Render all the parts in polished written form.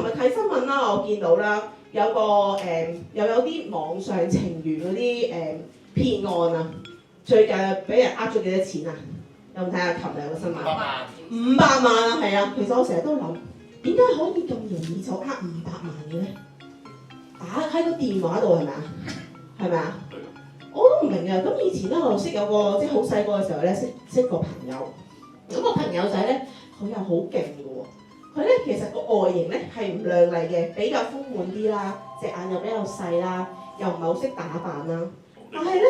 日睇新聞啦，我見到啦，有個又有啲網上情緣嗰啲騙案啊，最近俾人呃咗幾多錢啊？有冇睇下琴日有個新聞？500萬啊，係啊！其實我成日都諗，點解可以咁容易就呃500萬嘅咧？打喺個電話度係咪啊？係咪啊？我都唔明啊！咁以前咧，我識有個即係好細個嘅時候咧，識個朋友。咁個朋友仔咧，佢又好勁嘅喎。佢咧其實個外形咧係唔亮麗嘅，比較豐滿啲啦，隻眼又比較細啦，又唔係好識打扮啦。但係咧，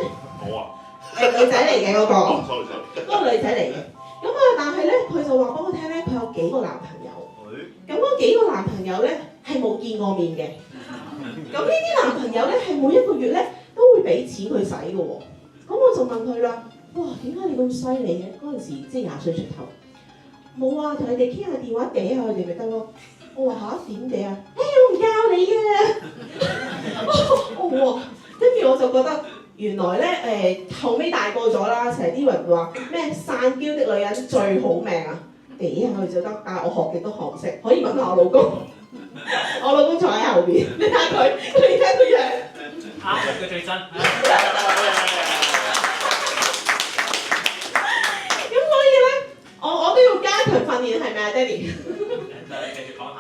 我啊，女仔嚟嘅嗰個，嗰個女仔嚟嘅。咁啊，但係咧，佢就話俾我聽咧，佢有幾個男朋友。咁嗰幾個男朋友咧係冇見過面嘅。咁呢啲男朋友咧係每一個月咧都會俾錢佢使嘅喎。咁我就問佢啦，哇，點解你咁犀利嘅？嗰陣時即係20歲出頭。冇啊，同你哋傾下電話嗲下佢哋咪得咯。我話嚇點嗲啊？我唔教你嘅。跟住我就覺得原來咧後尾大個咗啦，成日啲人話咩散嬌的女人最好命啊，嗲下佢就得，但係我學極都學唔識，可以問下我老公。我老公坐喺後邊，你睇下佢，你睇佢樣。啱佢最真。咁所以咧，我都要加強訓練，係咪啊，爹哋？你繼續講下。